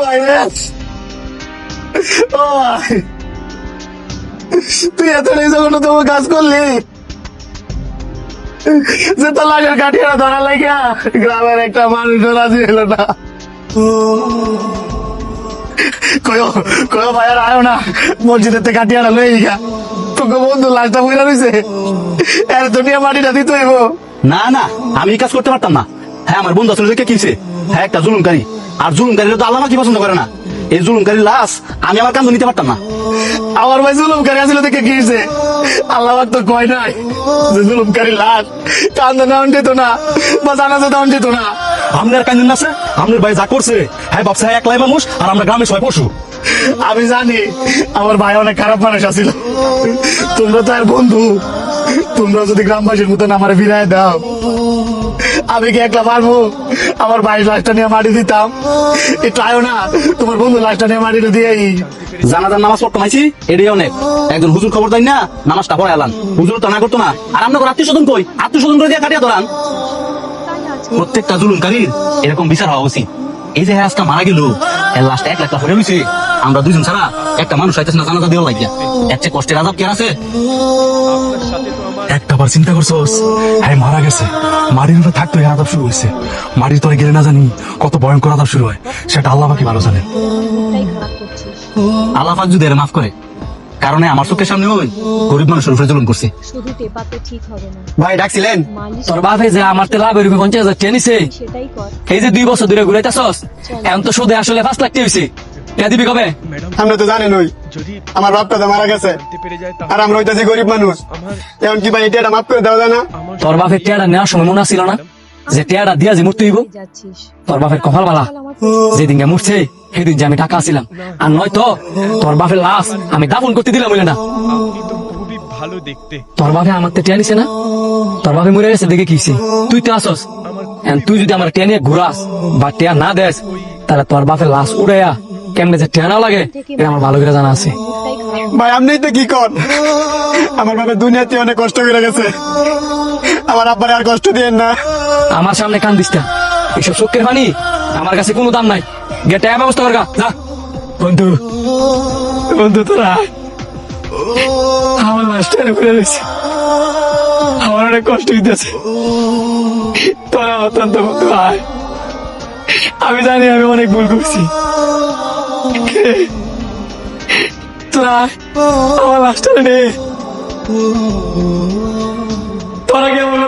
ভাই রে, ও ভাই, তুই এত যখন তোমার কাজ করলি যে তোর লাশের কাঠিয়ারা ধরা লাগিয়া গ্রামের একটা মানুষ রাজি হলো না। কয়ো কয়ো ভাই আর আয়ো না, মসজিদের থেকে কাঠিয়ারা লই গা, তোকে বন্ধু লাশটা বইরা রয়েছে, এর তো নিয়ে মাটিটা দিতে হইব। না না, আমি এই কাজ করতে পারতাম না। হ্যাঁ, আমার বন্ধু আসলে কিছে, হ্যাঁ একটা জুলুমকারী, আর জুলুমকারীরা তো আল্লাহ কি পছন্দ করে না। এই জুলুমকারী লাশ আমি আমার কান্দে নিতে পারতাম না। আমার ভাই জুলুমকারী আসলে দেখে কি হয়েছে, আল্লাহ তো কয় নাই যে জুলুমকারী লাশ কান্দে নেওয়া যেত না বা জানাজা দেওয়া যেত না। আপনার কান্দন আছে, আপনার ভাই যা করছে, হ্যাঁ ভাবছে হ্যাঁ একলাই মানুষ আর আমরা গ্রামে সবাই পশু। আমি জানি আমার ভাই অনেক খারাপ মানুষ আছিল, তোমরা তো আর বন্ধু, তোমরা যদি গ্রামবাসীর মতন আমার ফিরাই দাও, আমি কি একলা পারবো? আমার ভাই লাশটা নিয়ে মাটি দিতাম, একটু আয়ো না, তোমার বন্ধু লাশটা নিয়ে মাটিটা দিয়েই জানাজার নামাজ পড়তে মাইছি, এটাই অনেক। একজন হুজুর খবর দেন না, নামাজটা পড়ে এলাম, হুজুর তো না করতো না। আর আমরা আত্মীয় স্বজন কই, আত্মীয় স্বজন করে দিয়ে কাটিয়ে ধরান। প্রত্যেকটা জুলুমকারীর এরকম বিচার হওয়া উচিত। এই যে আজকে মারা গেল, এর লাশটা 1 লাখ টাকা হয়ে রয়েছে, আমরা দুজন ছাড়া একটা মানুষ আইতেছে না জানাজা দেওয়া লাগিয়া। এর চেয়ে কষ্টের আযাব কি আর আছে? একটা বার চিন্তা করছোস, হ্যাঁ মারা গেছে, মাটির উপরে থাকতো এই আদাব শুরু হয়েছে। মাটির তলে গেলে না জানি কত ভয়ঙ্কর আদাব শুরু হয়, সেটা আল্লাহ বাকি ভালো জানে। আল্লাহ পাক যদি এর মাফ করে, কারণে আমার চোখের সামনে ওই গরিব মানুষের উপরে জুলুম করছে। শুধু টেপাতে ঠিক হবে না, ভাই ডাকছিলেন? তোর বাপে যে আমার তে লাভের উপরে 50,000 টাকা নিছে, সেটাই কর। এই যে 2 বছর ধরে ঘুরাইতেছস, এখন তো সুদে আসলে 5 লাখ টাকা হইছে। টাকা দিবি কবে? আমরা তো জানেন ওই আমার বাপটা তো মারা গেছে, আর আমরা ওইটাছি গরিব মানুষ, এখন কি ভাই এটা মাফ করে দেওয়া যায় না? তোর বাপের টাকাটা নেওয়ার সময় মনে ছিল না যে টাকাটা দিয়া যে মরতে হইব? যাচ্ছিস তোর বাপের কপাল বালা, যেদিন মরছে সেদিন যে আমি টাকা ছিলাম, আর নয়তো তোর বাপের লাশ আমি দাফন করতে দিলাম বলে না। খুবই ভালো দেখতে। তোর বাপে আমার তে টিয়া নিছে না, তোর বাপে মরে গেছে দেখে কিছে, তুই তো আসস। এখন তুই যদি আমার টিয়া নিয়ে ঘুরাস বা টিয়া না দেস, তাহলে তোর বাপের লাশ উড়াইয়া কেমনে যে টিয়া না লাগে এটা আমার ভালো করে জানা আছে। ভাই আপনি তো কি কর, আমার বাবা দুনিয়াতে অনেক কষ্ট করে গেছে, আমার আব্বারে আর কষ্ট দিয়েন না। আমার সামনে কান দিস না, এইসব চোখের পানি আমার কাছে কোনো দাম নাই। গে টাকা ব্যবস্থা কর গা, যা। বন্ধু, বন্ধু তোরা আমার লাশটা ঘুরে রয়েছে, আমার অনেক কষ্ট হইতেছে, তোরা অত্যন্ত বন্ধু ভাই। আমি জানি আমি অনেক ভুল করছি, তোরা আমার লাশটা নে, তোরা কেমন